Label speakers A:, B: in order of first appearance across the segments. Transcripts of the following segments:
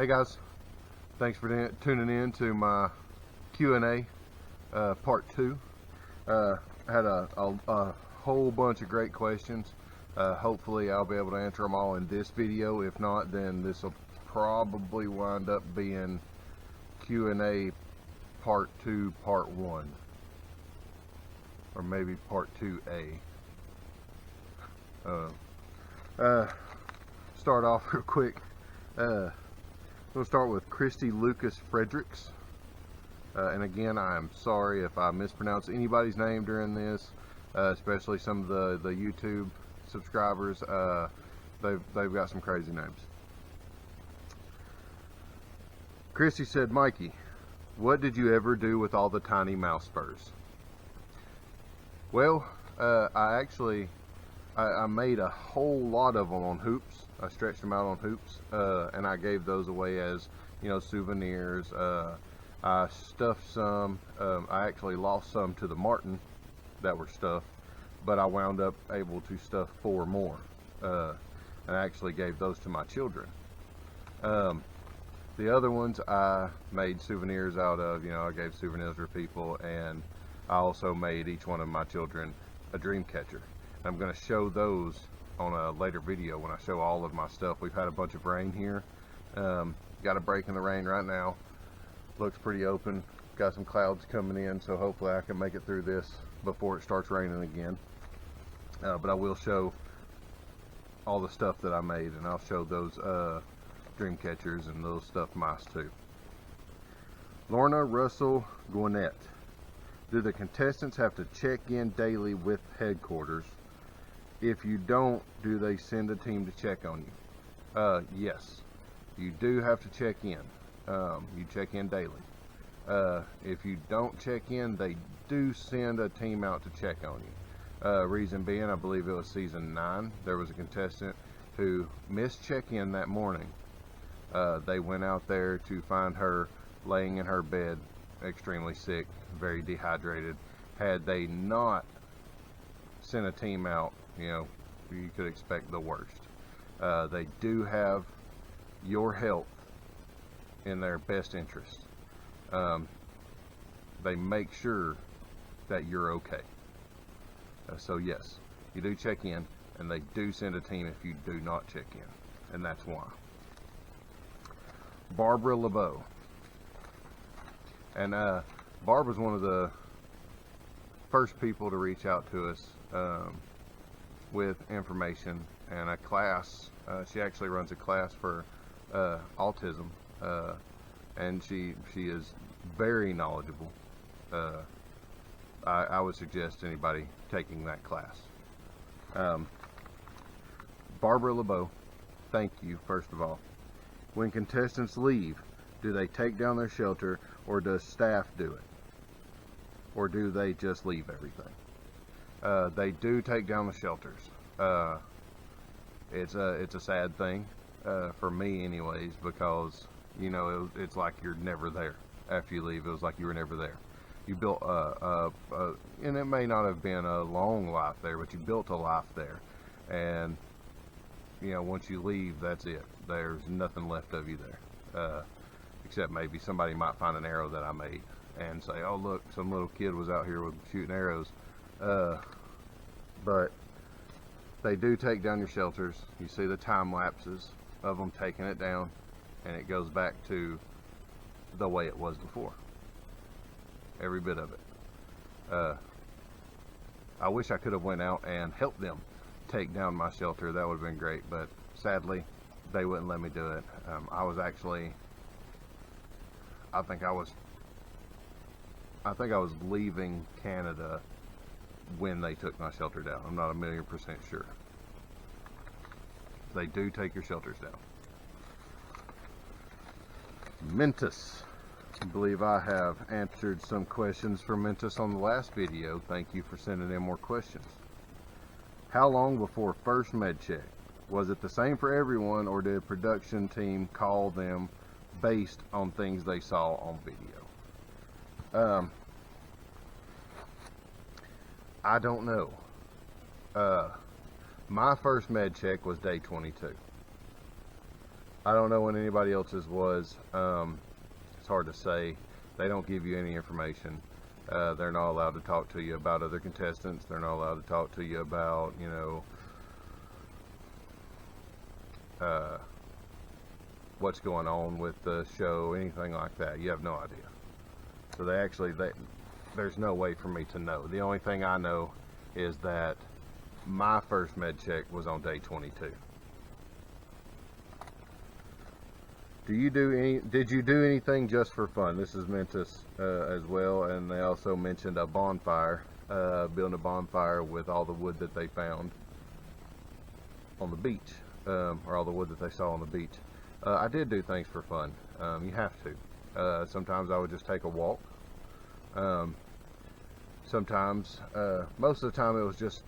A: Hey guys, thanks for tuning in to my Q&A part 2. I had a whole bunch of great questions. Hopefully I'll be able to answer them all in this video. If not, then this will probably wind up being Q&A part 2 part 1, or maybe part 2A. Start off real quick. We'll start with Christy Lucas Fredericks. And again, I'm sorry if I mispronounce anybody's name during this, especially some of the YouTube subscribers. They've got some crazy names. Christy said, Mikey, what did you ever do with all the tiny mouse spurs? Well, I made a whole lot of them on hoops. I stretched them out on hoops, and I gave those away as, souvenirs. I stuffed some. I actually lost some to the martin that were stuffed, but I wound up able to stuff 4 more, and I actually gave those to my children. The other ones I made souvenirs out of. I gave souvenirs for people, and I also made each one of my children a dream catcher. I'm going to show those on a later video when I show all of my stuff. We've had a bunch of rain here. Got a break in the rain right now. Looks pretty open. Got some clouds coming in, so hopefully I can make it through this before it starts raining again. But I will show all the stuff that I made, and I'll show those dream catchers and those stuffed mice too. Lorna Russell Gwinnett. Do the contestants have to check in daily with headquarters? If you don't, do they send a team to check on you? Yes, you do have to check in. You check in daily. If you don't check in, they do send a team out to check on you. Reason being, I believe it was season 9. There was a contestant who missed check-in that morning. They went out there to find her laying in her bed, extremely sick, very dehydrated. Had they not sent a team out, you could expect the worst. They do have your health in their best interest. They make sure that you're okay. So yes, you do check in, and they do send a team if you do not check in, and that's why. Barbara LeBeau. And Barbara's one of the first people to reach out to us with information and a class. She actually runs a class for autism, and she is very knowledgeable. I would suggest anybody taking that class. Barbara LeBeau, thank you first of all. When contestants leave, do they take down their shelter, or does staff do it? Or do they just leave everything? They do take down the shelters. It's a sad thing, for me anyways, because, it's like you're never there. After you leave, it was like you were never there. You built and it may not have been a long life there, but you built a life there. And, once you leave, that's it. There's nothing left of you there. Except maybe somebody might find an arrow that I made and say, oh look, some little kid was out here with shooting arrows. But they do take down your shelters. You see the time lapses of them taking it down, and it goes back to the way it was before. Every bit of it. I wish I could have went out and helped them take down my shelter. That would have been great, but sadly they wouldn't let me do it. I think I was leaving Canada when they took my shelter down. I'm not 1,000,000% sure. They do take your shelters down. Mentis. I believe I have answered some questions for Mentis on the last video. Thank you for sending in more questions. How long before first med check? Was it the same for everyone, or did production team call them based on things they saw on video? I don't know. My first med check was day 22. I don't know what anybody else's was. It's hard to say. They don't give you any information. They're not allowed to talk to you about other contestants. They're not allowed to talk to you about, you know, what's going on with the show, anything like that. You have no idea. So there's no way for me to know. The only thing I know is that my first med check was on day 22. Did you do anything just for fun? This is Mentis as well, and they also mentioned a bonfire, building a bonfire with all the wood that they found on the beach, or all the wood that they saw on the beach. I did do things for fun. You have to. Sometimes I would just take a walk. Sometimes, most of the time it was just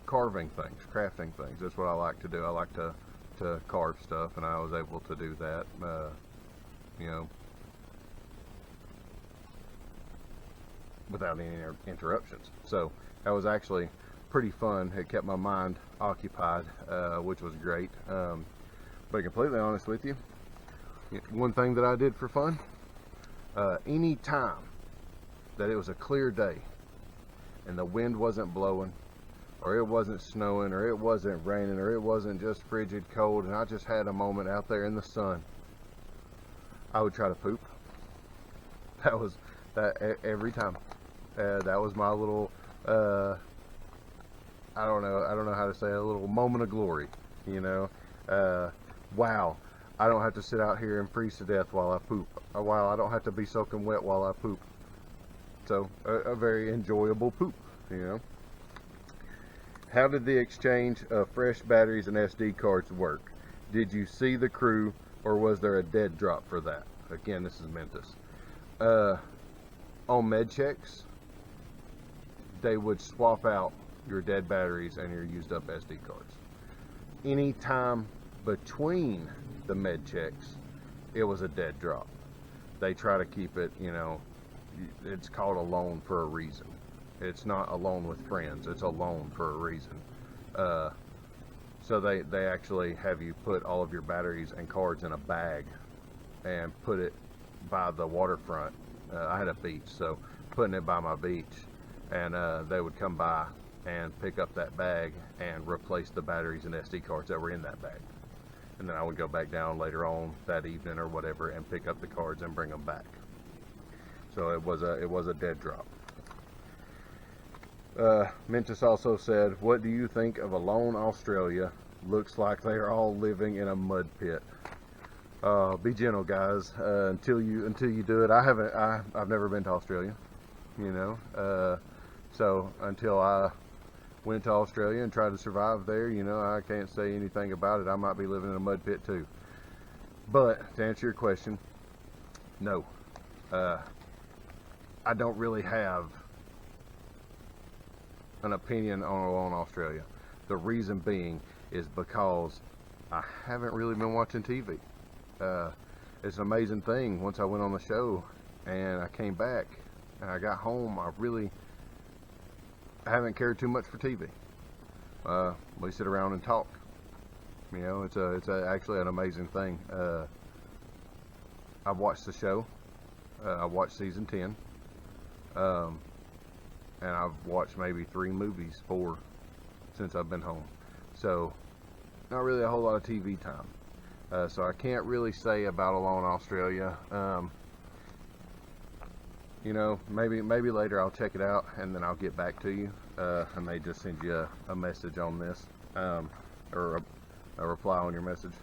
A: carving things, crafting things. That's what I like to do. I like to carve stuff, and I was able to do that, you know, without any interruptions. So that was actually pretty fun. It kept my mind occupied, which was great. But to be completely honest with you, one thing that I did for fun, any time that it was a clear day and the wind wasn't blowing, or it wasn't snowing, or it wasn't raining, or it wasn't just frigid cold, and I just had a moment out there in the sun, I would try to poop. That was that every time. That was my little, I don't know how to say it, a little moment of glory, you know. Wow, I don't have to sit out here and freeze to death while I poop. Wow, I don't have to be soaking wet while I poop. So a very enjoyable poop, you know. How did the exchange of fresh batteries and SD cards work? Did you see the crew, or was there a dead drop for that? Again, this is Mentis. On med checks, they would swap out your dead batteries and your used up SD cards. Any time between the med checks, it was a dead drop. They try to keep it, you know, it's called a loan for a reason. It's not a loan with friends, it's a loan for a reason. So they actually have you put all of your batteries and cards in a bag and put it by the waterfront. I had a beach, so putting it by my beach, and they would come by and pick up that bag and replace the batteries and SD cards that were in that bag. And then I would go back down later on that evening or whatever and pick up the cards and bring them back. So it was a dead drop. Mentis also said, what do you think of Alone Australia? Looks like they are all living in a mud pit. Be gentle, guys, until you do it. I've never been to Australia, you know, so until I went to Australia and tried to survive there, you know, I can't say anything about it. I might be living in a mud pit too. But to answer your question, no, I don't really have an opinion on Alone Australia. The reason being is because I haven't really been watching TV. It's an amazing thing. Once I went on the show and I came back and I got home, I haven't cared too much for TV. We sit around and talk. You know, it's actually an amazing thing. I've watched the show. I watched season 10. And I've watched maybe 4 since I've been home. So not really a whole lot of TV time. So I can't really say about Alone Australia. You know, maybe later I'll check it out and then I'll get back to you. I may just send you a message on this, or a reply on your message.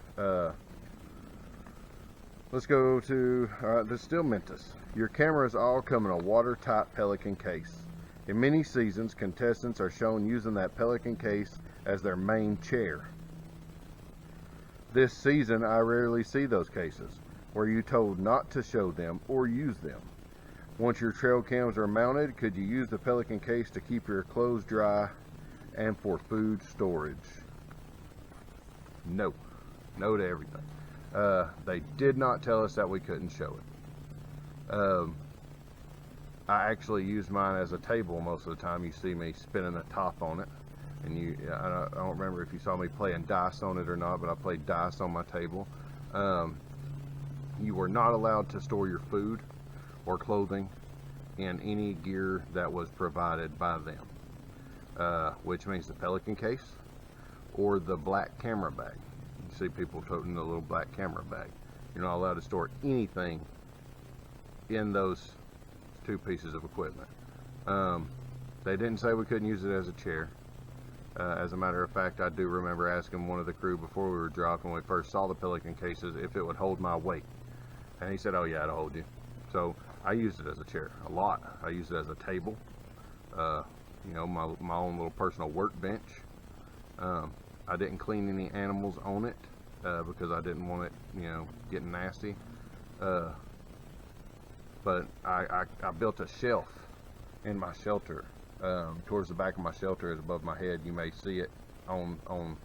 A: Let's go to, this is still Mentis. Your cameras all come in a watertight Pelican case. In many seasons, contestants are shown using that Pelican case as their main chair. This season, I rarely see those cases. Were you told not to show them or use them? Once your trail cams are mounted, could you use the Pelican case to keep your clothes dry and for food storage? No. No to everything. They did not tell us that we couldn't show it. I actually use mine as a table most of the time. You see me spinning a top on it. And I don't remember if you saw me playing dice on it or not, but I played dice on my table. You were not allowed to store your food or clothing in any gear that was provided by them, which means the Pelican Case or the black camera bag. You see people toting the little black camera bag. You're not allowed to store anything in those two pieces of equipment. They didn't say we couldn't use it as a chair. As a matter of fact, I do remember asking one of the crew before we were dropping, when we first saw the Pelican Cases, if it would hold my weight. And he said, oh yeah, it'll hold you. So I used it as a chair a lot. I used it as a table, you know, my own little personal workbench. I didn't clean any animals on it because I didn't want it, you know, getting nasty. But I built a shelf in my shelter. Towards the back of my shelter is above my head. You may see it on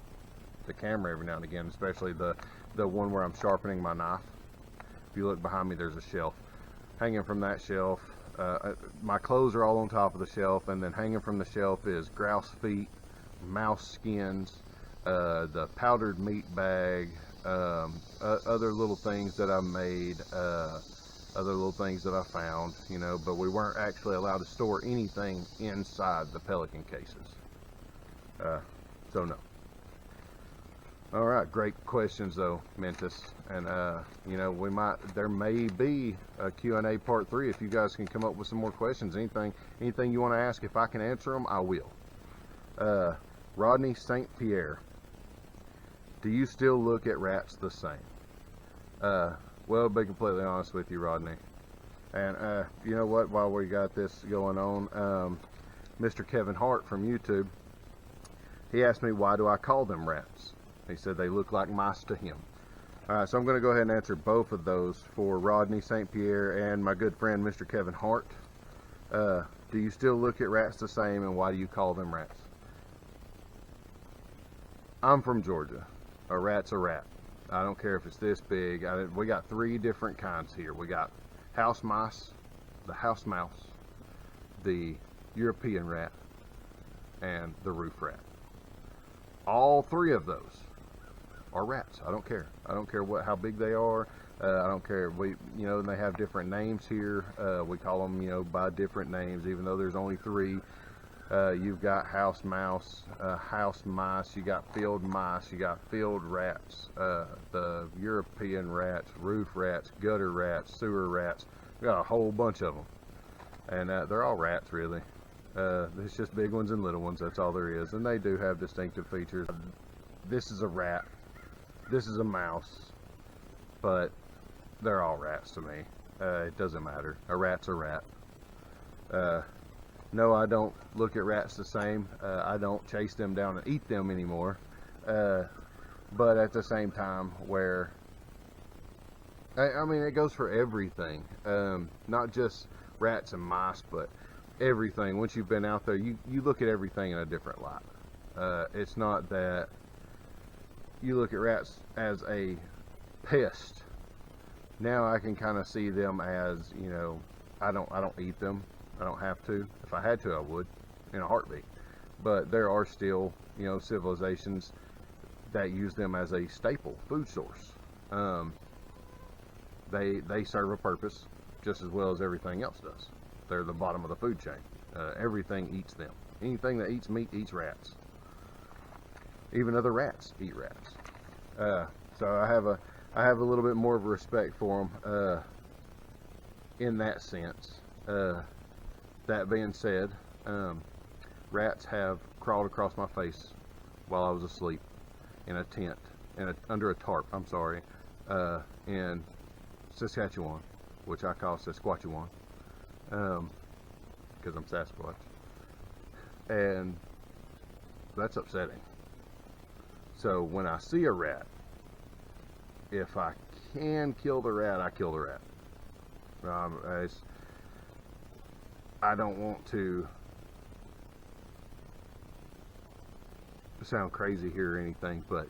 A: the camera every now and again, especially the one where I'm sharpening my knife. If you look behind me, there's a shelf. Hanging from that shelf, my clothes are all on top of the shelf, and then hanging from the shelf is grouse feet, mouse skins, the powdered meat bag, other little things that I made, other little things that I found, you know, but we weren't actually allowed to store anything inside the Pelican Cases. So no. All right, great questions though, Mentis, and you know, there may be a Q&A part 3 if you guys can come up with some more questions. Anything you want to ask, if I can answer them, I will. Rodney St. Pierre, do you still look at rats the same? Well, to be completely honest with you, Rodney, and you know what, while we got this going on, Mr. Kevin Hart from YouTube, he asked me, why do I call them rats? He said they look like mice to him. So I'm going to go ahead and answer both of those for Rodney St. Pierre and my good friend Mr. Kevin Hart. Do you still look at rats the same, and why do you call them rats? I'm from Georgia. A rat's a rat. I don't care if it's this big. We got 3 different kinds here. We got house mice, the house mouse, the European rat, and the roof rat. All 3 of those are rats. I don't care. I don't care how big they are. I don't care. You know, and they have different names here. We call them, you know, by different names, even though there's only 3. You've got house mouse, house mice, you got field mice, you got field rats, the European rats, roof rats, gutter rats, sewer rats. We got a whole bunch of them, and they're all rats, really. There's just big ones and little ones. That's all there is, and they do have distinctive features. This is a rat. This is a mouse, but they're all rats to me. It doesn't matter. A rat's a rat. No, I don't look at rats the same. I don't chase them down and eat them anymore. But at the same time, where I mean, it goes for everything. Not just rats and mice, but everything. Once you've been out there, you look at everything in a different light. It's not that you look at rats as a pest. Now I can kind of see them as, you know, I don't eat them. I don't have to. If I had to, I would, in a heartbeat. But there are still, you know, civilizations that use them as a staple food source. They serve a purpose just as well as everything else does. They're the bottom of the food chain. Everything eats them. Anything that eats meat eats rats. Even other rats eat rats. So I have a little bit more of a respect for them in that sense. That being said, rats have crawled across my face while I was asleep in a tent, under a tarp, I'm sorry, in Saskatchewan, which I call Sasquatchewan, because I'm Sasquatch, and that's upsetting. So when I see a rat, if I can kill the rat, I kill the rat. I don't want to sound crazy here or anything, but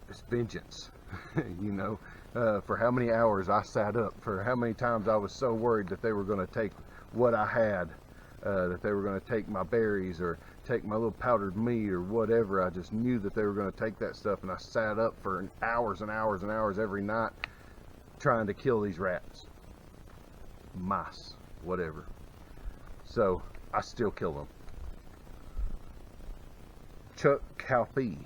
A: it's vengeance. You know, for how many hours I sat up, for how many times I was so worried that they were going to take what I had, that they were going to take my berries or take my little powdered meat or whatever. I just knew that they were going to take that stuff, and I sat up for hours and hours and hours every night trying to kill these rats, mice, whatever. So I still kill them. Chuck Calfee,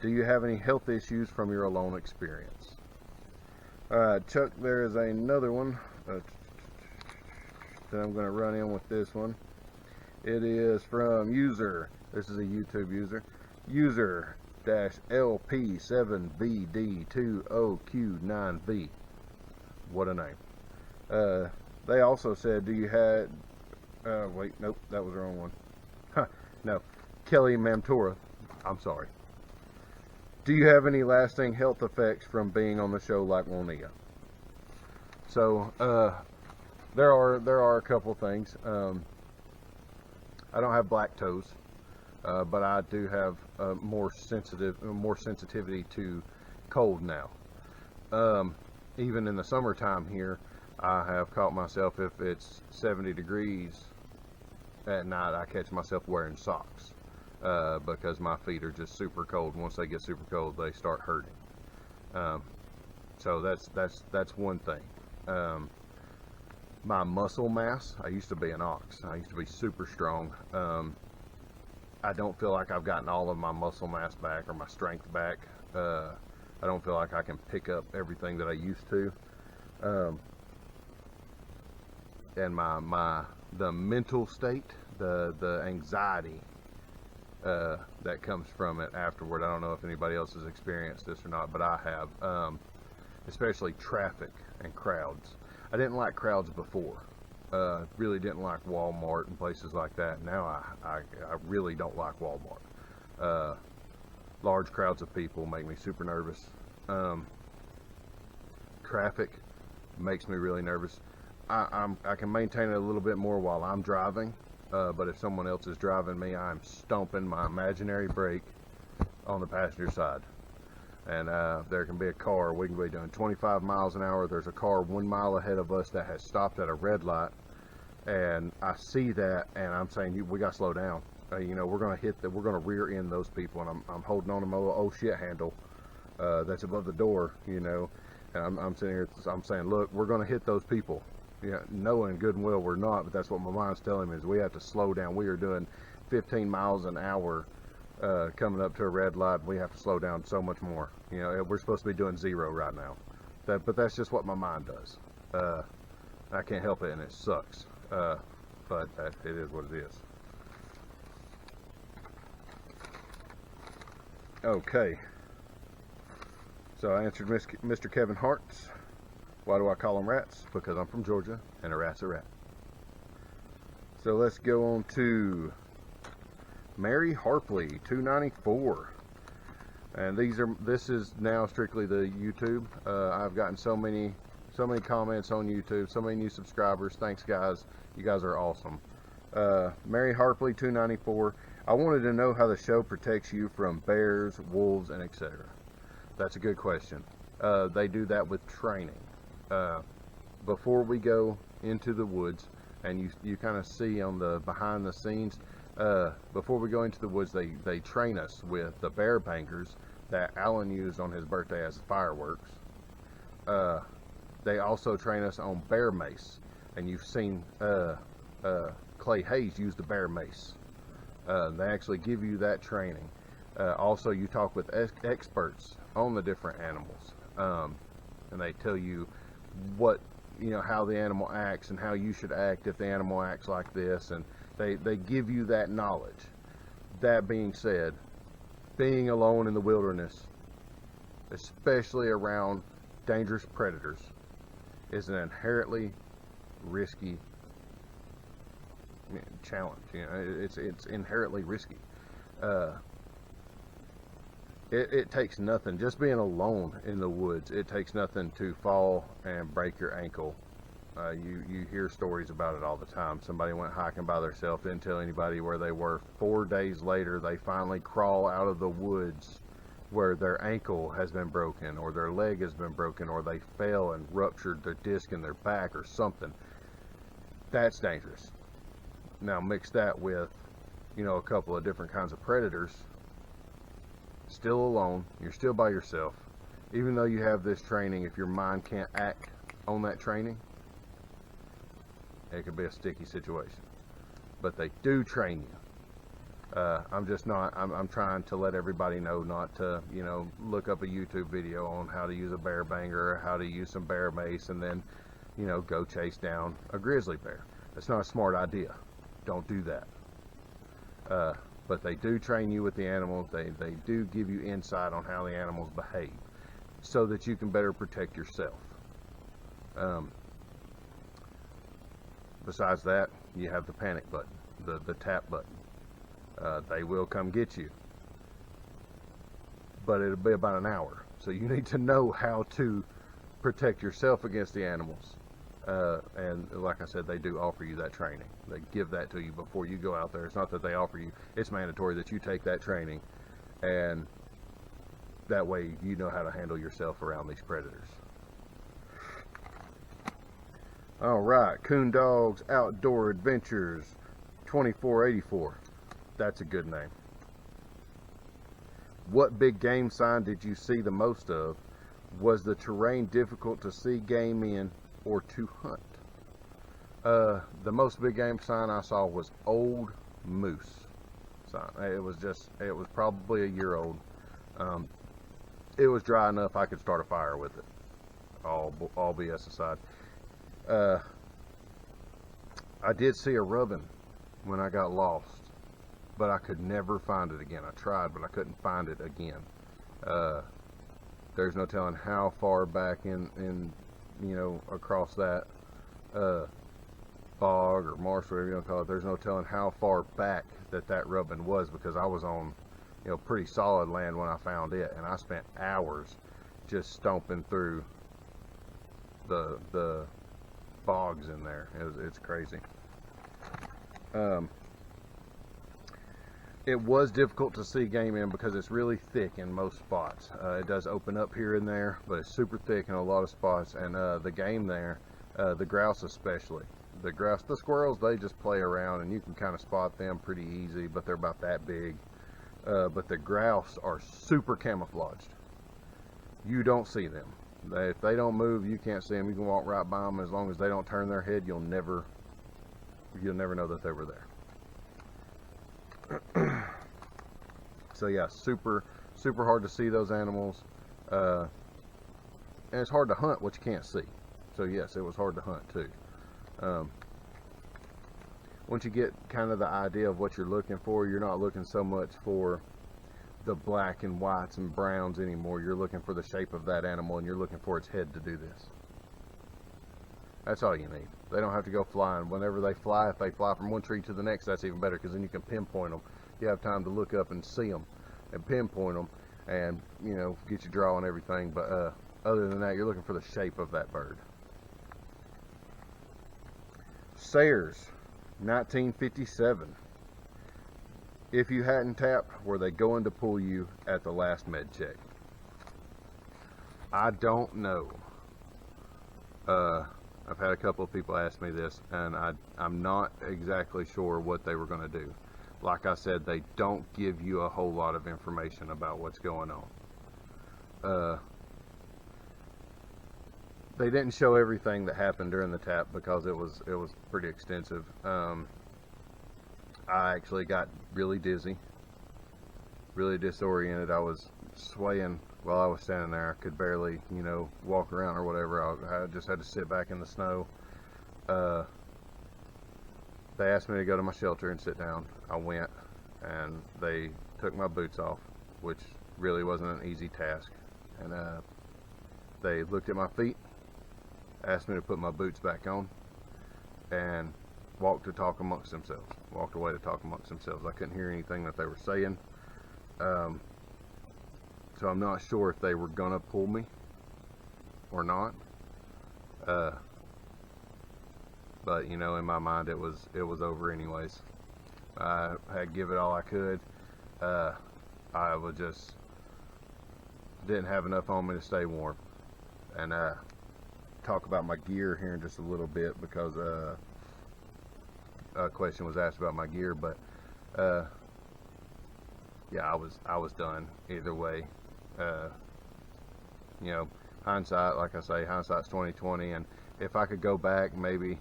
A: do you have any health issues from your alone experience? Alright, Chuck, there is another one that I'm going to run in with this one. It is from user, this is a YouTube user, user-LP7BD20Q9V. What a name. They also said, do you have, wait, nope, that was the wrong one. Huh, no, Kelly Mamtora, I'm sorry. Do you have any lasting health effects from being on the show like Juanita? So, there are a couple things. I don't have black toes, but I do have more sensitivity to cold now. Even in the summertime here, I have caught myself, if it's 70 degrees at night, I catch myself wearing socks because my feet are just super cold. Once they get super cold, they start hurting. So that's one thing. My muscle mass, I used to be an ox. I used to be super strong. I don't feel like I've gotten all of my muscle mass back or my strength back. I don't feel like I can pick up everything that I used to. And the mental state, the anxiety that comes from it afterward. I don't know if anybody else has experienced this or not, but I have. Especially traffic and crowds. I didn't like crowds before. Really didn't like Walmart and places like that. Now I really don't like Walmart. Large crowds of people make me super nervous. Traffic makes me really nervous. I can maintain it a little bit more while I'm driving, but if someone else is driving me, I'm stomping my imaginary brake on the passenger side. And there can be a car, we can be doing 25 miles an hour, there's a car 1 mile ahead of us that has stopped at a red light, and I see that, and I'm saying, we got to slow down. You know, we're going to rear end those people, and I'm holding on to my little oh shit handle that's above the door, you know, and I'm sitting here, I'm saying, look, we're going to hit those people. Yeah, knowing good and well we're not, but that's what my mind's telling me, is we have to slow down. We are doing 15 miles an hour coming up to a red light. We have to slow down so much more. You know, we're supposed to be doing 0 right now. But that's just what my mind does. I can't help it, and it sucks. But it is what it is. Okay. So I answered Mr. Kevin Hart's. Why do I call them rats? Because I'm from Georgia, and a rat's a rat. So let's go on to Mary Harpley, 294. And this is now strictly the YouTube. I've gotten so many comments on YouTube, so many new subscribers. Thanks, guys. You guys are awesome. Mary Harpley, 294. I wanted to know how the show protects you from bears, wolves, and etc. That's a good question. They do that with training. Before we go into the woods, and you kind of see on the behind the scenes, before we go into the woods, they train us with the bear bangers that Alan used on his birthday as fireworks. They also train us on bear mace, and you've seen Clay Hayes use the bear mace. They actually give you that training. Also, you talk with experts on the different animals, and they tell you how the animal acts and how you should act if the animal acts like this, and they give you that knowledge. That being said, being alone in the wilderness, especially around dangerous predators, is an inherently risky challenge. You know, it's inherently risky. It takes nothing, just being alone in the woods, it takes nothing to fall and break your ankle. You hear stories about it all the time. Somebody went hiking by themselves, didn't tell anybody where they were. 4 days later, they finally crawl out of the woods where their ankle has been broken, or their leg has been broken, or they fell and ruptured their disc in their back or something. That's dangerous. Now mix that with you know, a couple of different kinds of predators, still alone, you're still by yourself. Even though you have this training, if your mind can't act on that training, it could be a sticky situation. But they do train you. I'm trying to let everybody know not to, you know, look up a YouTube video on how to use a bear banger or how to use some bear mace and then, you know, go chase down a grizzly bear. That's not a smart idea. Don't do that. But they do train you with the animals. They do give you insight on how the animals behave so that you can better protect yourself. Besides that, you have the panic button, the tap button. They will come get you, but it'll be about an hour. So you need to know how to protect yourself against the animals. And like I said, they do offer you that training. They give that to you before you go out there. It's not that they offer you, it's mandatory that you take that training, and that way you know how to handle yourself around these predators. All right, Coon Dogs Outdoor Adventures 2484. That's a good name. What big game sign did you see the most of? Was the terrain difficult to see game in or to hunt? The most big game sign I saw was old moose sign. It was probably a year old. It was dry enough I could start a fire with it. All BS aside. I did see a rubbin when I got lost, but I could never find it again. I tried, but I couldn't find it again. There's no telling how far back in you know, across that bog or marsh, whatever you want to call it, there's no telling how far back that rubbin was, because I was on, you know, pretty solid land when I found it, and I spent hours just stomping through the bogs in there. It's crazy. It was difficult to see game in because it's really thick in most spots. It does open up here and there, but it's super thick in a lot of spots. And the game there, the grouse especially. The squirrels, they just play around and you can kind of spot them pretty easy, but they're about that big. But the grouse are super camouflaged. You don't see them. If they don't move, you can't see them. You can walk right by them. As long as they don't turn their head, you'll never know that they were there. So yeah, super hard to see those animals, and it's hard to hunt what you can't see. So yes, it was hard to hunt too. Once you get kind of the idea of what you're looking for, you're not looking so much for the black and whites and browns anymore. You're looking for the shape of that animal, and you're looking for its head to do this. That's all you need. They don't have to go flying. Whenever they fly, if they fly from one tree to the next, that's even better, because then you can pinpoint them. You have time to look up and see them and pinpoint them and, you know, get your draw and everything. But other than that, you're looking for the shape of that bird. Sayers, 1957. If you hadn't tapped, were they going to pull you at the last med check? I don't know. I've had a couple of people ask me this, and I'm not exactly sure what they were going to do. Like I said, they don't give you a whole lot of information about what's going on. They didn't show everything that happened during the tap because it was pretty extensive. I actually got really dizzy, really disoriented. I was swaying while I was standing there. I could barely, you know, walk around or whatever. I just had to sit back in the snow. They asked me to go to my shelter and sit down. I went, and they took my boots off, which really wasn't an easy task. And they looked at my feet, asked me to put my boots back on, and walked away to talk amongst themselves. I couldn't hear anything that they were saying. So I'm not sure if they were gonna pull me or not. But you know, in my mind, it was over anyways. I had give it all I could. I was just didn't have enough on me to stay warm. And talk about my gear here in just a little bit, because a question was asked about my gear. But yeah, I was done either way. You know, hindsight, like I say, hindsight's 20/20, and if I could go back, maybe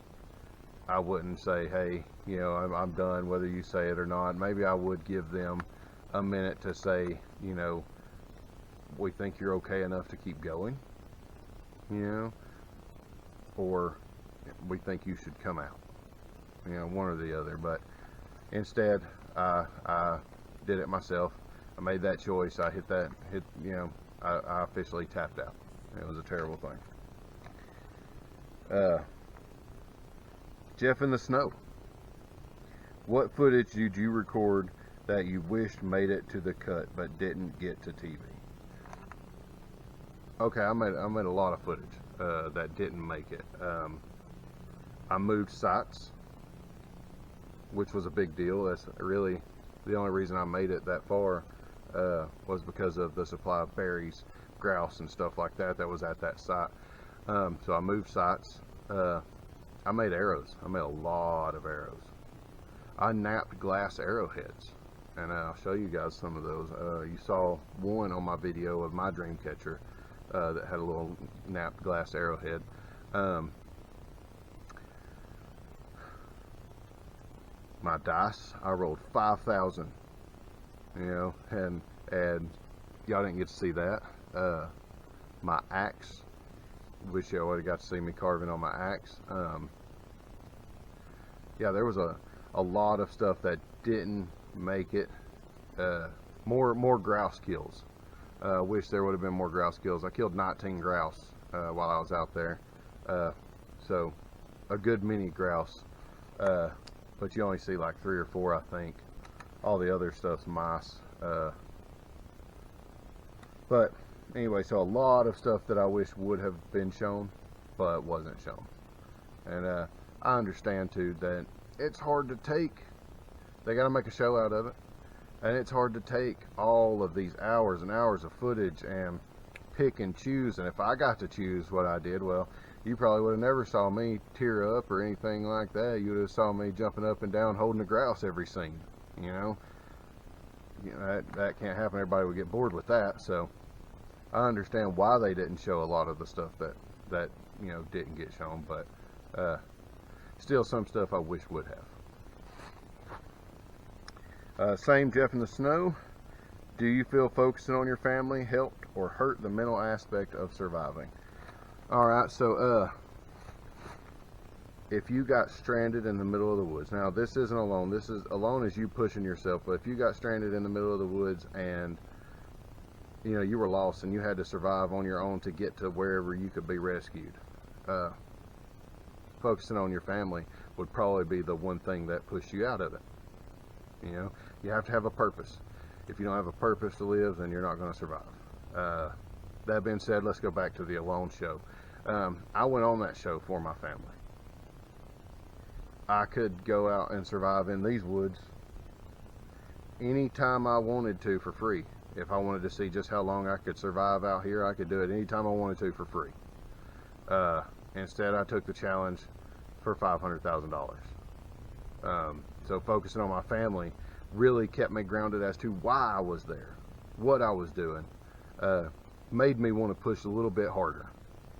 A: I wouldn't say, hey, you know, I'm done, whether you say it or not. Maybe I would give them a minute to say, you know, we think you're okay enough to keep going, you know, or we think you should come out, you know, one or the other. But instead, I did it myself. I made that choice. I you know, I officially tapped out. It was a terrible thing. Jeff in the Snow. What footage did you record that you wished made it to the cut but didn't get to TV? Okay, I made a lot of footage that didn't make it. I moved sites, which was a big deal. That's really the only reason I made it that far, was because of the supply of berries, grouse, and stuff like that was at that site. So I moved sites. I made arrows. I made a lot of arrows. I napped glass arrowheads, and I'll show you guys some of those. You saw one on my video of my dream catcher that had a little napped glass arrowhead. My dice, I rolled 5,000, you know, and y'all didn't get to see that. My axe, wish y'all would have got to see me carving on my axe. Yeah, there was a lot of stuff that didn't make it. More grouse kills. Wish there would have been more grouse kills. I killed 19 grouse while I was out there, so a good many grouse. But you only see like 3 or 4, I think. All the other stuff's mice. But anyway, so a lot of stuff that I wish would have been shown, but wasn't shown. And I understand too that it's hard to take. They got to make a show out of it, and it's hard to take all of these hours and hours of footage and pick and choose. And if I got to choose what I did, well, you probably would have never saw me tear up or anything like that. You would have saw me jumping up and down holding a grouse every scene. You know that can't happen. Everybody would get bored with that. So I understand why they didn't show a lot of the stuff that you know didn't get shown, but still some stuff I wish would have. Same Jeff in the Snow. Do you feel focusing on your family helped or hurt the mental aspect of surviving? Alright, so if you got stranded in the middle of the woods, now this isn't alone, this is alone as you pushing yourself, but if you got stranded in the middle of the woods and you know you were lost and you had to survive on your own to get to wherever you could be rescued, focusing on your family would probably be the one thing that pushed you out of it. You know, you have to have a purpose. If you don't have a purpose to live, then you're not going to survive. That being said, let's go back to the Alone show. I went on that show for my family. I could go out and survive in these woods anytime I wanted to for free. If I wanted to see just how long I could survive out here, I could do it anytime I wanted to for free. Instead, I took the challenge for $500,000. So focusing on my family really kept me grounded as to why I was there, what I was doing, made me want to push a little bit harder,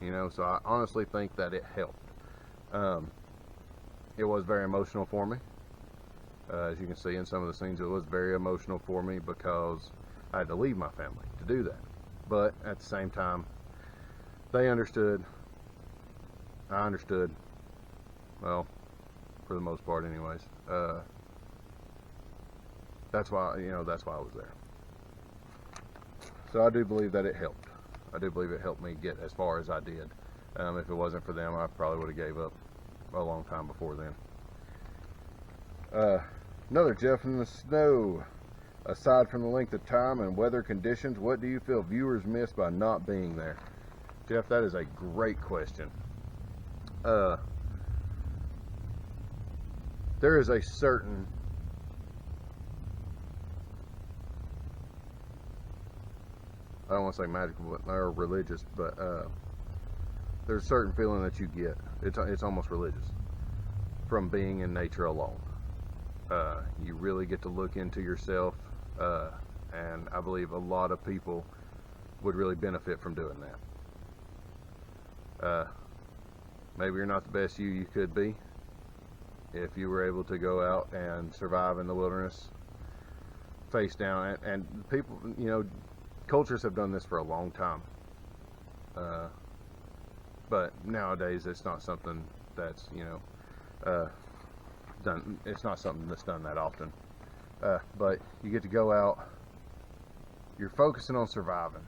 A: you know. So I honestly think that it helped. It was very emotional for me. As you can see in some of the scenes, it was very emotional for me because I had to leave my family to do that. But at the same time, they understood. I understood. Well, for the most part anyways. That's why, you know, that's why I was there. So I do believe that it helped. I do believe it helped me get as far as I did. If it wasn't for them, I probably would have gave up a long time before then. Another Jeff in the Snow. Aside from the length of time and weather conditions, what do you feel viewers miss by not being there? Jeff, that is a great question. There is a certain I don't want to say magical or religious, but there's a certain feeling that you get. It's almost religious from being in nature alone. You really get to look into yourself, and I believe a lot of people would really benefit from doing that. Maybe you're not the best you could be if you were able to go out and survive in the wilderness face down. And people, cultures have done this for a long time, but nowadays it's not something that's done. It's not something that's done that often, but you get to go out, you're focusing on surviving,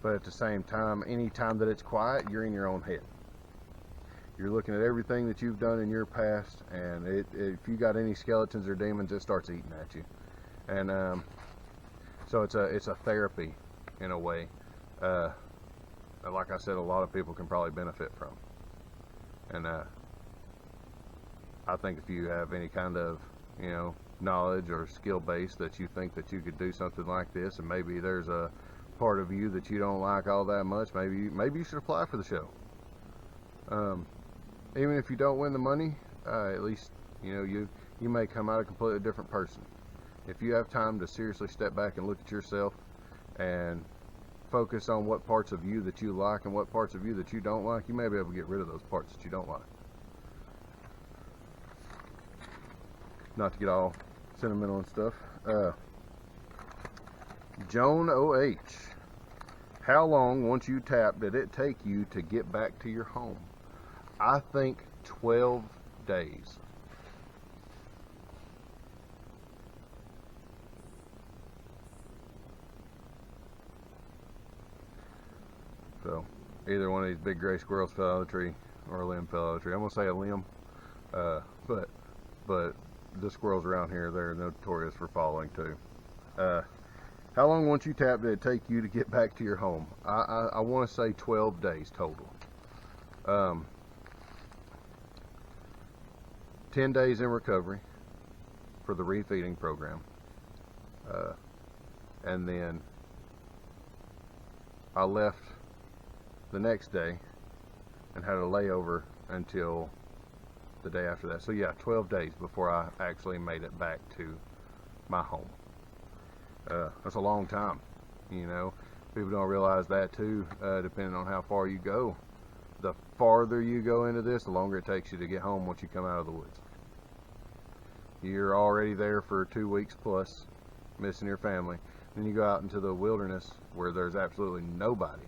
A: but at the same time, any time that it's quiet, you're in your own head. You're looking at everything that you've done in your past, and if you got any skeletons or demons, it starts eating at you. And so it's a therapy in a way. Like I said, a lot of people can probably benefit from. And I think if you have any kind of knowledge or skill base that you think that you could do something like this, and maybe there's a part of you that you don't like all that much, maybe you should apply for the show. Even if you don't win the money, at least you may come out a completely different person. If you have time to seriously step back and look at yourself and focus on what parts of you that you like and what parts of you that you don't like, you may be able to get rid of those parts that you don't like. Not to get all sentimental and stuff. Joan OH. How long, once you tap, did it take you to get back to your home? I think 12 days. So, either one of these big gray squirrels fell out of the tree, or a limb fell out of the tree. I'm gonna say a limb, but the squirrels around here, they're notorious for falling too. How long, once you tap, did it take you to get back to your home? I want to say 12 days total. 10 days in recovery for the refeeding program, and then I left the next day and had a layover until the day after that. So yeah, 12 days before I actually made it back to my home. That's a long time. People don't realize that too, depending on how far you go. The farther you go into this, the longer it takes you to get home once you come out of the woods. You're already there for 2 weeks plus, missing your family. Then you go out into the wilderness where there's absolutely nobody,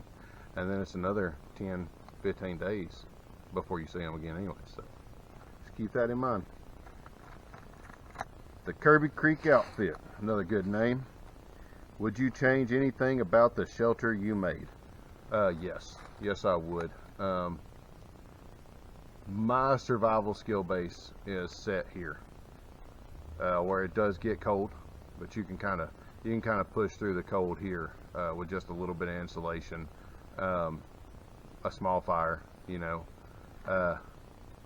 A: and then it's another 10, 15 days before you see them again anyway. So just keep that in mind. The Kirby Creek Outfit, another good name. Would you change anything about the shelter you made? Yes I would. My survival skill base is set here, where it does get cold, but you can kind of push through the cold here with just a little bit of insulation, a small fire, and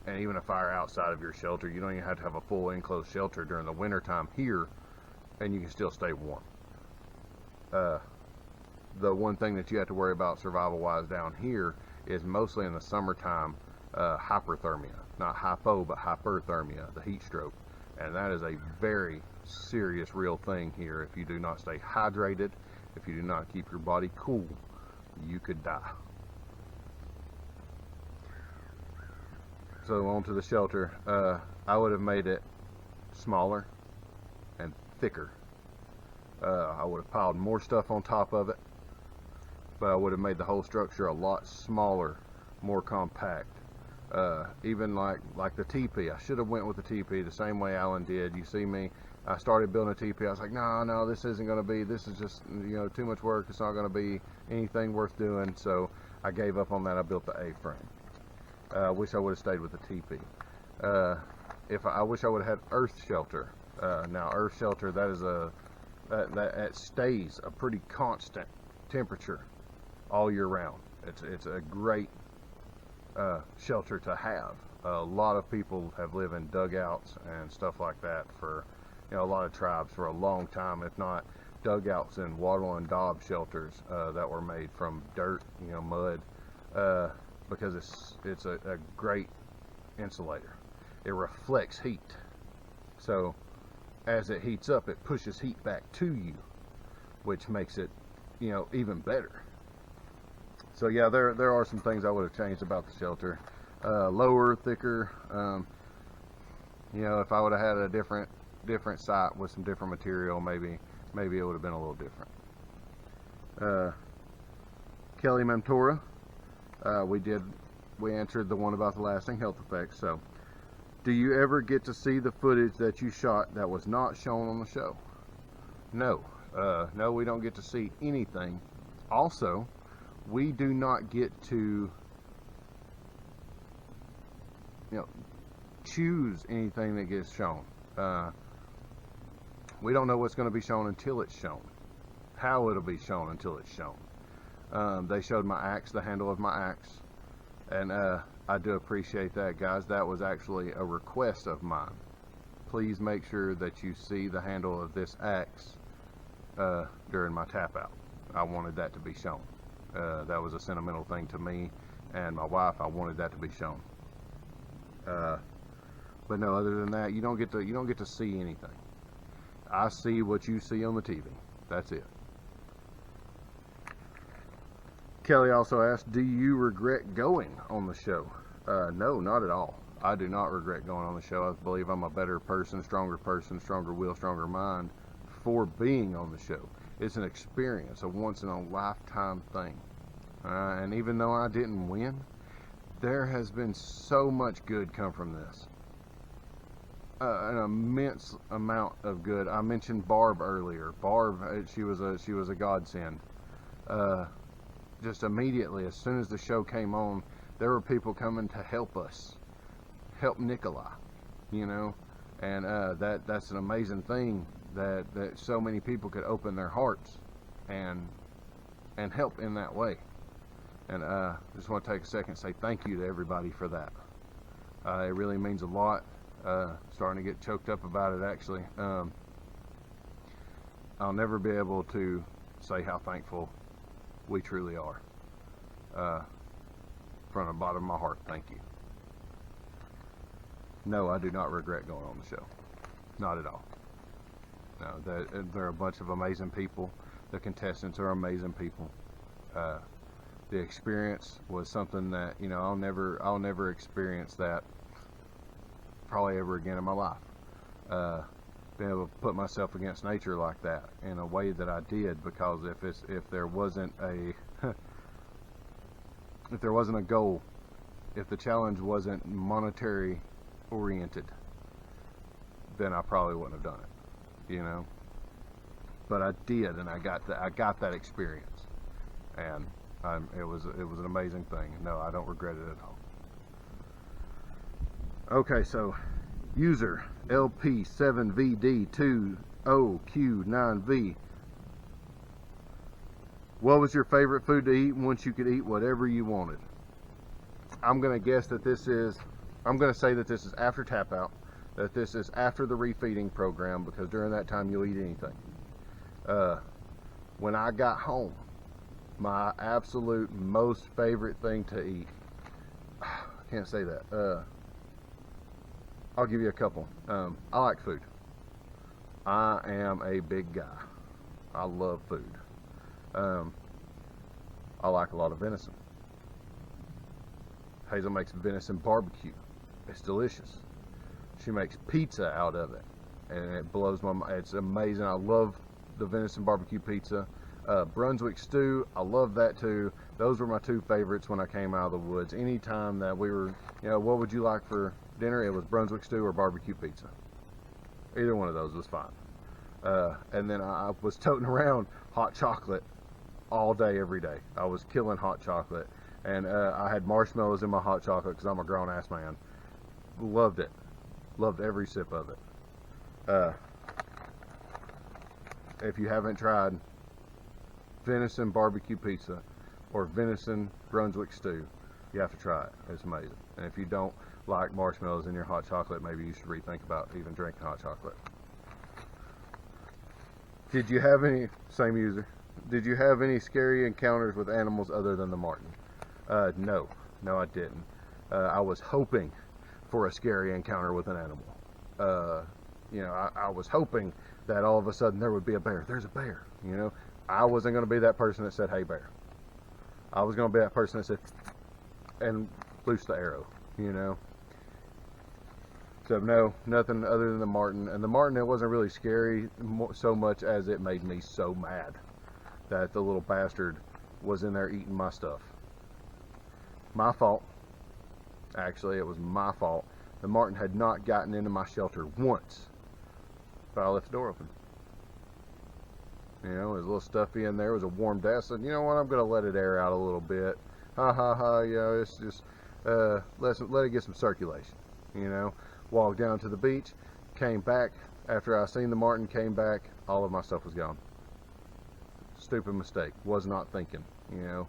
A: even a fire outside of your shelter. You don't even have to have a full enclosed shelter during the winter time here, and you can still stay warm. The one thing that you have to worry about survival wise down here is mostly in the summertime, hyperthermia. Not hypo, but hyperthermia, the heat stroke. And that is a very serious, real thing here. If you do not stay hydrated, if you do not keep your body cool, you could die. So on to the shelter. I would have made it smaller and thicker. I would have piled more stuff on top of it, but I would have made the whole structure a lot smaller, more compact. Even like the teepee, I should have went with the teepee the same way Alan did. You see me, I started building a teepee. I was like, no, this isn't going to be. This is just too much work. It's not going to be anything worth doing. So I gave up on that. I built the A-frame. I wish I would have stayed with the teepee. I wish I would have had earth shelter. Now earth shelter, that is that stays a pretty constant temperature all year round. It's a great shelter to have. A lot of people have lived in dugouts and stuff like that for a lot of tribes for a long time, if not dugouts and wattle and daub shelters that were made from dirt, mud, because it's a great insulator. It reflects heat, So as it heats up, it pushes heat back to you, which makes it, you know, even better. So yeah, there are some things I would have changed about the shelter. Lower, thicker. You know, if I would have had a different site with some different material, maybe it would have been a little different. Kelly Mamtora, we answered the one about the lasting health effects. So, do you ever get to see the footage that you shot that was not shown on the show? No. No, we don't get to see anything. Also, we do not get to, you know, choose anything that gets shown. We don't know what's going to be shown until it's shown. How it'll be shown until it's shown. They showed my axe, the handle of my axe, and I do appreciate that, guys. That was actually a request of mine. Please make sure that you see the handle of this axe during my tap out. I wanted that to be shown. That was a sentimental thing to me and my wife. I wanted that to be shown. But no, other than that, you don't get to see anything. I see what you see on the TV. That's it. Kelly also asked, do you regret going on the show? No, not at all. I do not regret going on the show. I believe I'm a better person, stronger will, stronger mind for being on the show. It's an experience, a once in a lifetime thing. And even though I didn't win, there has been so much good come from this. An immense amount of good. I mentioned Barb earlier. Barb, she was a godsend. Just immediately, as soon as the show came on, there were people coming to help us, help Nikolai, you know, and that's an amazing thing that so many people could open their hearts and help in that way. And just want to take a second and say thank you to everybody for that. It really means a lot. Starting to get choked up about it, actually. I'll never be able to say how thankful we truly are. From the bottom of my heart, thank you. No, I do not regret going on the show. Not at all. No, they're a bunch of amazing people. The contestants are amazing people. The experience was something that, you know, I'll never experience that probably ever again in my life. Being able to put myself against nature like that in a way that I did, because if there wasn't a if there wasn't a goal, if the challenge wasn't monetary oriented, then I probably wouldn't have done it, you know. But I did, and I got that experience, and it was an amazing thing. No, I don't regret it at all. Okay, so user LP7VD20Q9V. What was your favorite food to eat once you could eat whatever you wanted? I'm going to guess that I'm going to say that this is after tap out, that this is after the refeeding program, because during that time you'll eat anything. When I got home, my absolute most favorite thing to eat, I can't say that. I'll give you a couple. I like food. I am a big guy. I love food. I like a lot of venison. Hazel makes venison barbecue. It's delicious. She makes pizza out of it, and it blows my mind. It's amazing. I love the venison barbecue pizza. Brunswick stew, I love that too. Those were my two favorites when I came out of the woods. Anytime that we were, you know, what would you like for dinner? It was Brunswick stew or barbecue pizza. Either one of those was fine. And then I was toting around hot chocolate all day, every day. I was killing hot chocolate. And I had marshmallows in my hot chocolate because I'm a grown-ass man. Loved it. Loved every sip of it. If you haven't tried venison barbecue pizza or venison Brunswick stew, you have to try it. It's amazing. And if you don't like marshmallows in your hot chocolate, maybe you should rethink about even drinking hot chocolate. Did you have any, same user, did you have any scary encounters with animals other than the marten? No, I didn't. I was hoping for a scary encounter with an animal. you know, I was hoping that all of a sudden there would be a bear. There's a bear, you know. I wasn't going to be that person that said, hey, bear. I was going to be that person that said, and loose the arrow, you know. So no, nothing other than the marten. And the marten, it wasn't really scary so much as it made me so mad that the little bastard was in there eating my stuff. My fault. Actually, it was my fault. The marten had not gotten into my shelter once, but I left the door open. You know, it was a little stuffy in there. It was a warm day. I said, you know what, I'm going to let it air out a little bit. Ha ha ha, you know, it's just, let it get some circulation, you know. Walked down to the beach, came back. After I seen the marten, came back, all of my stuff was gone. Stupid mistake. Was not thinking, you know.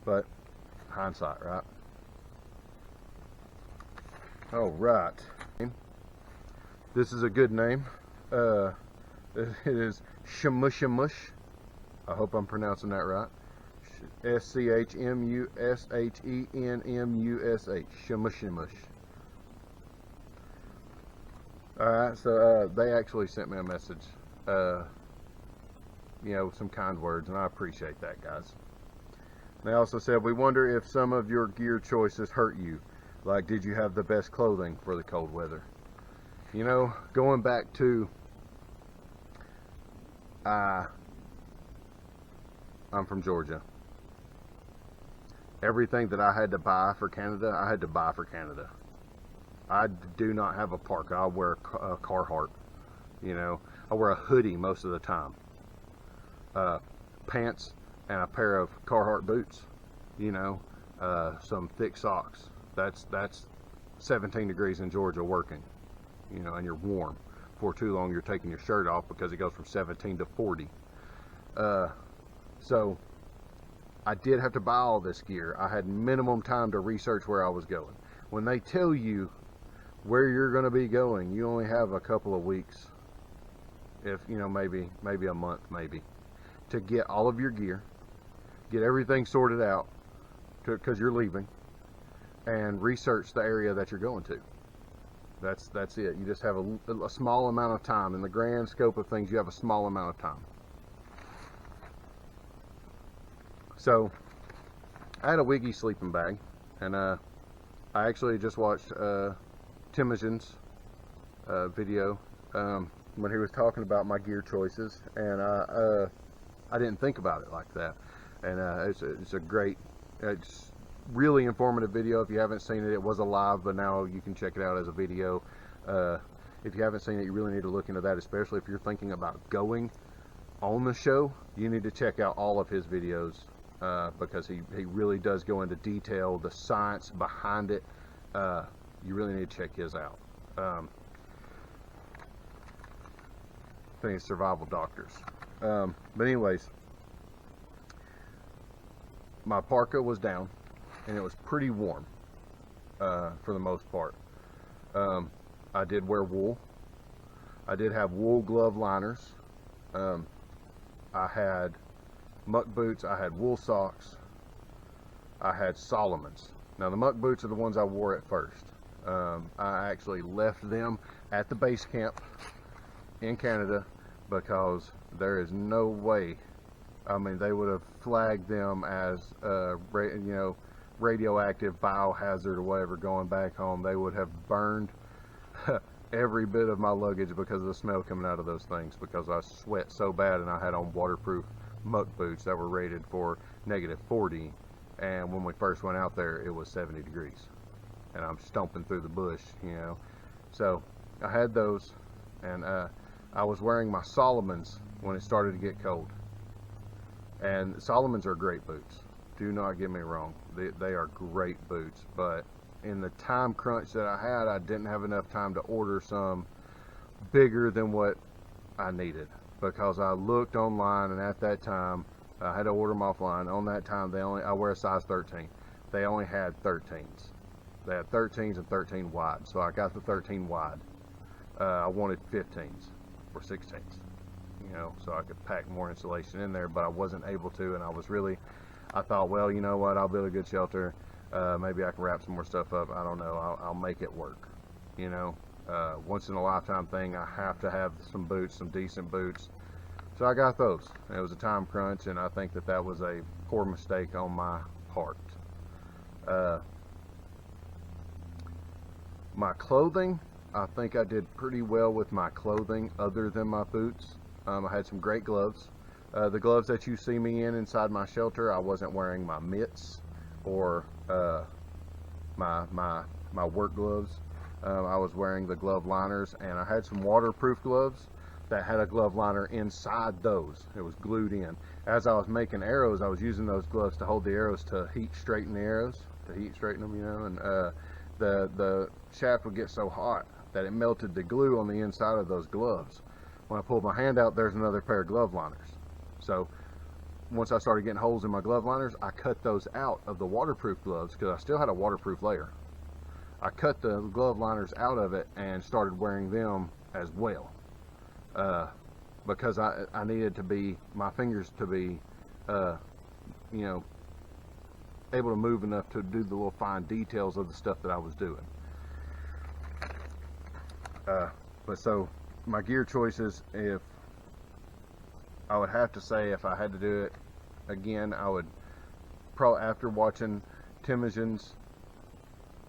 A: But, hindsight, right? All right. This is a good name. It is Shamushamush. I hope I'm pronouncing that right. SCHMUSHENMUSH. Shamushamush. Alright, so they actually sent me a message. You know, some kind words, and I appreciate that, guys. They also said, we wonder if some of your gear choices hurt you. Like, did you have the best clothing for the cold weather? You know, going back to I'm from Georgia. Everything that I had to buy for Canada, I had to buy for Canada. I do not have a parka. I wear a Carhartt. You know, I wear a hoodie most of the time. Pants and a pair of Carhartt boots. You know, some thick socks. That's 17 degrees in Georgia working. You know, and you're warm. For too long, you're taking your shirt off because it goes from 17 to 40. So I did have to buy all this gear. I had minimum time to research where I was going. When they tell you where you're going to be going, you only have a couple of weeks, if you know, maybe a month, maybe, to get all of your gear, get everything sorted out, because you're leaving, and research the area that you're going to. That's it. You just have a small amount of time. In the grand scope of things, you have a small amount of time. So I had a Wiggy sleeping bag, and I actually just watched Timogen's video when he was talking about my gear choices, and I didn't think about it like that. And it's a great, it's really informative video. If you haven't seen it, it was a live, but now you can check it out as a video. If you haven't seen it, you really need to look into that, especially if you're thinking about going on the show. You need to check out all of his videos, because he really does go into detail, the science behind it. You really need to check his out. I think it's Survival Doctors. But anyways, my parka was down, and it was pretty warm for the most part. I did wear wool. I did have wool glove liners. I had muck boots. I had wool socks. I had Solomons. Now the muck boots are the ones I wore at first. I actually left them at the base camp in Canada because there is no way. I mean, they would have flagged them as you know, radioactive, biohazard, or whatever. Going back home, they would have burned every bit of my luggage because of the smell coming out of those things, because I sweat so bad, and I had on waterproof muck boots that were rated for -40, and when we first went out there, it was 70 degrees, and I'm stomping through the bush, you know. So I had those, and I was wearing my Solomons when it started to get cold. And Solomons are great boots. Do not get me wrong. They are great boots. But in the time crunch that I had, I didn't have enough time to order some bigger than what I needed. Because I looked online, and at that time, I had to order them offline. On that time, I wear a size 13. They only had 13s. They had 13s and 13 wide. So I got the 13 wide. I wanted 15s or 16s. You know, so I could pack more insulation in there, but I wasn't able to, and I thought, well, you know what, I'll build a good shelter, maybe I can wrap some more stuff up, I don't know, I'll make it work, you know. once in a lifetime thing. I have to have some boots, some decent boots. So I got those. It was a time crunch, and I think that that was a poor mistake on my part. My clothing, I think I did pretty well with my clothing other than my boots. I had some great gloves. The gloves that you see me in inside my shelter, I wasn't wearing my mitts or my work gloves. I was wearing the glove liners, and I had some waterproof gloves that had a glove liner inside those. It was glued in. As I was making arrows, I was using those gloves to hold the arrows to heat straighten the arrows, to heat straighten them, you know, and the shaft would get so hot that it melted the glue on the inside of those gloves. When I pulled my hand out, there's another pair of glove liners. So once I started getting holes in my glove liners, I cut those out of the waterproof gloves because I still had a waterproof layer. I cut the glove liners out of it and started wearing them as well. Because I needed to be, my fingers to be, you know, able to move enough to do the little fine details of the stuff that I was doing. But so my gear choices, if I would have to say, if I had to do it again, I would probably, after watching Timogen's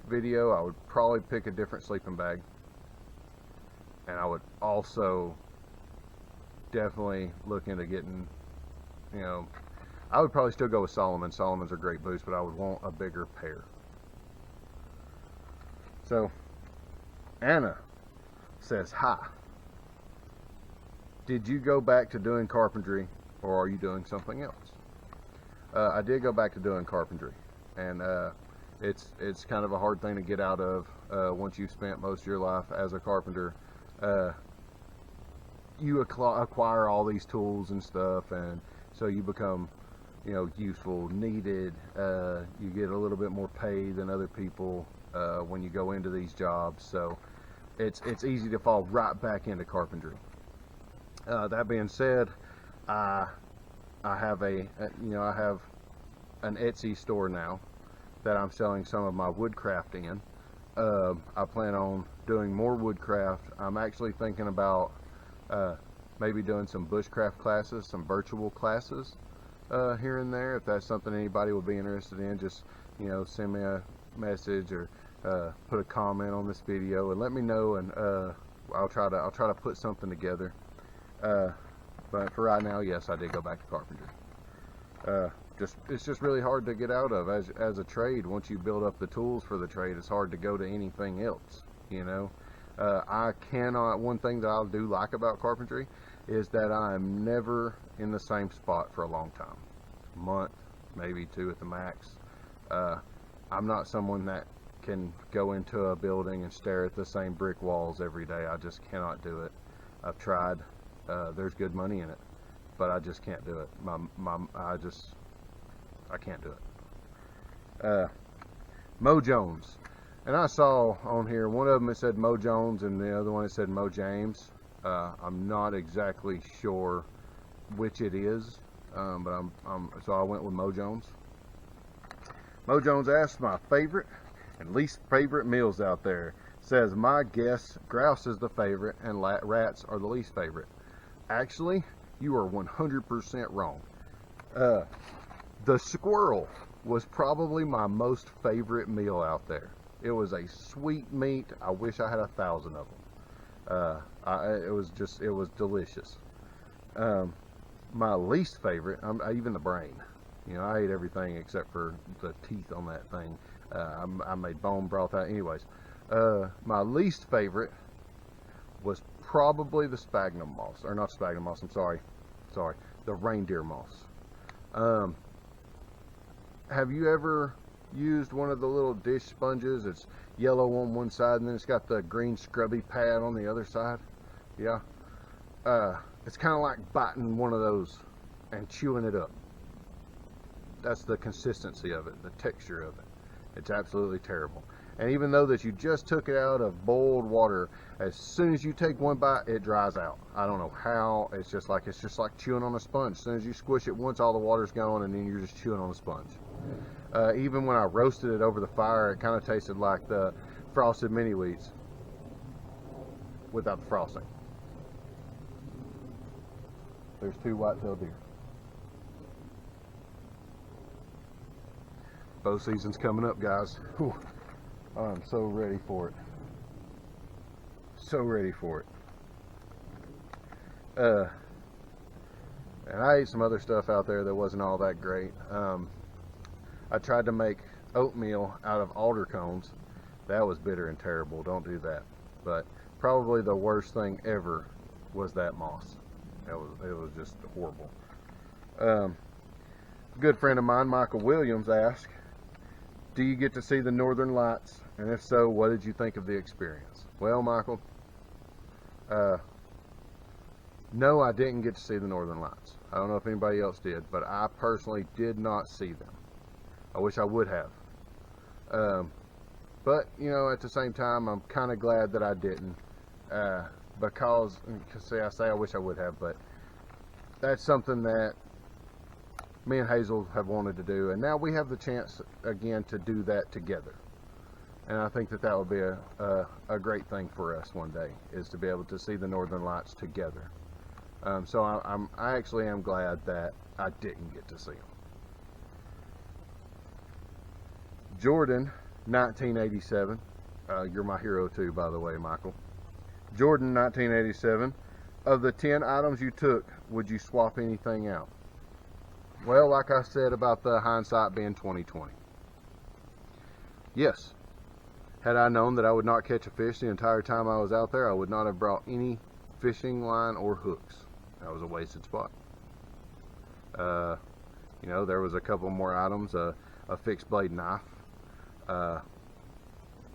A: video, I would probably pick a different sleeping bag, and I would also definitely look into getting, you know, I would probably still go with Solomon. Solomon's are great boots, but I would want a bigger pair. So Anna says, hi, did you go back to doing carpentry, or are you doing something else? I did go back to doing carpentry, and it's kind of a hard thing to get out of once you've spent most of your life as a carpenter. You acquire all these tools and stuff, and so you become, you know, useful, needed. You get a little bit more pay than other people when you go into these jobs, so it's easy to fall right back into carpentry. That being said, I have I have an Etsy store now that I'm selling some of my woodcraft in. I plan on doing more woodcraft. I'm actually thinking about maybe doing some bushcraft classes, some virtual classes here and there. If that's something anybody would be interested in, just, you know, send me a message or put a comment on this video and let me know, and I'll try to put something together. But for right now, yes, I did go back to carpentry. It's just really hard to get out of as a trade. Once you build up the tools for the trade, it's hard to go to anything else, you know. One thing that I do like about carpentry is that I'm never in the same spot for a long time. A month, maybe 2 at the max. I'm not someone that can go into a building and stare at the same brick walls every day. I just cannot do it. I've tried. There's good money in it, but I just can't do it. I can't do it. Mo Jones, and I saw on here one of them, it said Mo Jones, and the other one it said Mo James. I'm not exactly sure which it is, but so I went with Mo Jones. Mo Jones asked my favorite and least favorite meals out there. Says, my guess, grouse is the favorite and rats are the least favorite. Actually, you are 100% wrong. The squirrel was probably my most favorite meal out there. It was a sweet meat. I wish I had 1,000 of them. It was delicious. My least favorite, even the brain. You know, I ate everything except for the teeth on that thing. I made bone broth out. Anyways, my least favorite was probably the sphagnum moss, or not sphagnum moss. I'm sorry, the reindeer moss. Have you ever used one of the little dish sponges? It's yellow on one side and then it's got the green scrubby pad on the other side. Yeah. It's kind of like biting one of those and chewing it up. That's the consistency of it, the texture of it. It's absolutely terrible. And even though that you just took it out of boiled water, as soon as you take one bite, it dries out. I don't know how. It's just like chewing on a sponge. As soon as you squish it once, all the water's gone, and then you're just chewing on a sponge. Even when I roasted it over the fire, it kind of tasted like the frosted mini wheats. without the frosting. There's 2 white-tailed deer. Bow season's coming up, guys. Whew. I'm so ready for it. So ready for it. And I ate some other stuff out there that wasn't all that great. I tried to make oatmeal out of alder cones. That was bitter and terrible. Don't do that. But probably the worst thing ever was that moss. It was just horrible. A good friend of mine, Michael Williams, asked, do you get to see the northern lights? And if so, what did you think of the experience? Well, Michael, no, I didn't get to see the northern lights. I don't know if anybody else did, but I personally did not see them. I wish I would have. But, you know, at the same time, I'm kind of glad that I didn't. Because, see, I say I wish I would have, but that's something that me and Hazel have wanted to do. And now we have the chance, again, to do that together. And I think that that would be a great thing for us one day, is to be able to see the northern lights together. So I actually am glad that I didn't get to see them. Jordan, 1987. You're my hero too, by the way, Michael. Jordan, 1987. Of the 10 items you took, would you swap anything out? Well, like I said about the hindsight being 20/20. Yes. Had I known that I would not catch a fish the entire time I was out there, I would not have brought any fishing line or hooks. That was a wasted spot. You know, there was a couple more items, a fixed blade knife, a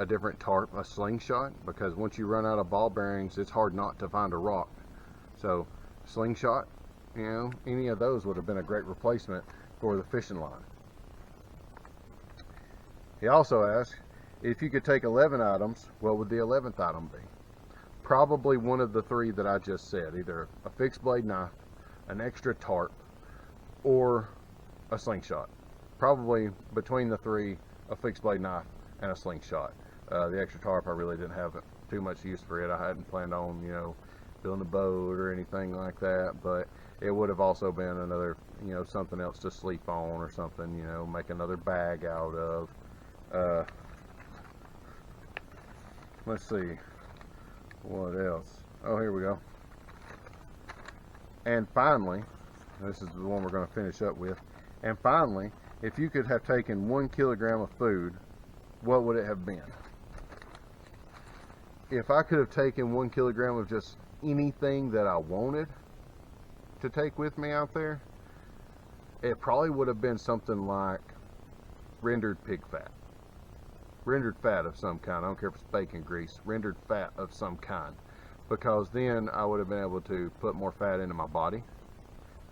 A: different tarp, a slingshot, because once you run out of ball bearings, it's hard not to find a rock. So, slingshot, you know, any of those would have been a great replacement for the fishing line. He also asked, if you could take 11 items, what would the 11th item be? Probably one of the 3 that I just said, either a fixed blade knife, an extra tarp, or a slingshot. Probably between the 3, a fixed blade knife and a slingshot. The extra tarp, I really didn't have too much use for it. I hadn't planned on, you know, building a boat or anything like that, but it would have also been another, you know, something else to sleep on or something, you know, make another bag out of. Let's see, what else? Oh, here we go. And finally, this is the one we're going to finish up with. And finally, if you could have taken 1 kilogram of food, what would it have been? If I could have taken 1 kilogram of just anything that I wanted to take with me out there, it probably would have been something like rendered pig fat. Rendered fat of some kind. I don't care if it's bacon grease. Rendered fat of some kind. Because then I would have been able to put more fat into my body.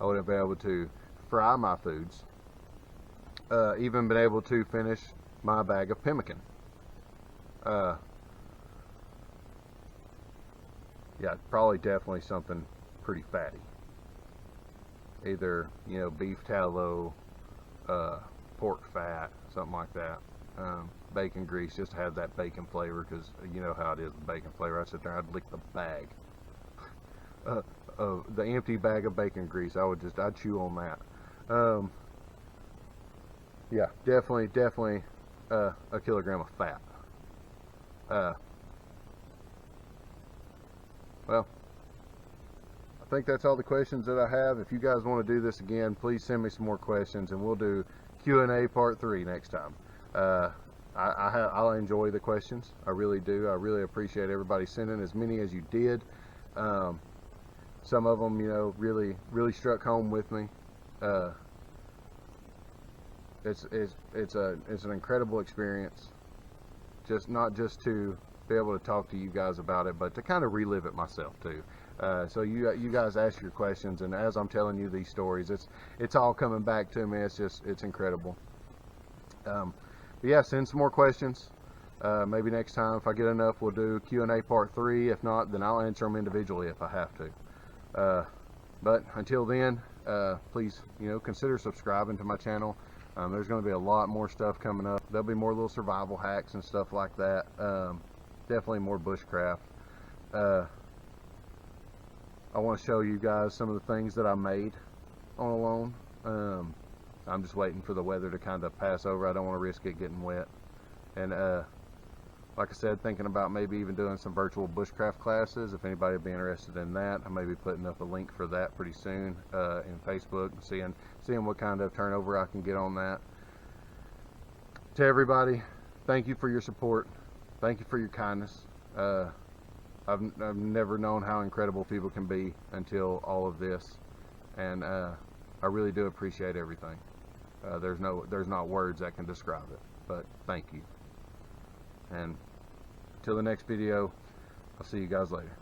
A: I would have been able to fry my foods. Even been able to finish my bag of pemmican. Yeah, probably definitely something pretty fatty. Either, you know, beef tallow, pork fat, something like that. Bacon grease, just to have that bacon flavor, because you know how it is with bacon flavor. I sit there, I'd lick the bag, the empty bag of bacon grease. I'd chew on that. Yeah, definitely a kilogram of fat. Well, I think that's all the questions that I have. If you guys want to do this again, please send me some more questions, and we'll do Q&A part 3 next time. I enjoy the questions. I really do. I really appreciate everybody sending as many as you did. Some of them, you know, really struck home with me. It's an incredible experience. Not just to be able to talk to you guys about it, but to kind of relive it myself too. So you guys ask your questions, and as I'm telling you these stories, it's all coming back to me. It's incredible. But yeah, send some more questions. Maybe next time, if I get enough, we'll do Q&A part 3. If not, then I'll answer them individually if I have to. But until then, please, you know, consider subscribing to my channel. There's going to be a lot more stuff coming up. There'll be more little survival hacks and stuff like that. Definitely more bushcraft. I want to show you guys some of the things that I made on a loan. I'm just waiting for the weather to kind of pass over. I don't want to risk it getting wet. And like I said, thinking about maybe even doing some virtual bushcraft classes. If anybody would be interested in that, I may be putting up a link for that pretty soon in Facebook, seeing what kind of turnover I can get on that. To everybody, thank you for your support. Thank you for your kindness. I've never known how incredible people can be until all of this, and I really do appreciate everything. There's not words that can describe it, but thank you. And till the next video, I'll see you guys later.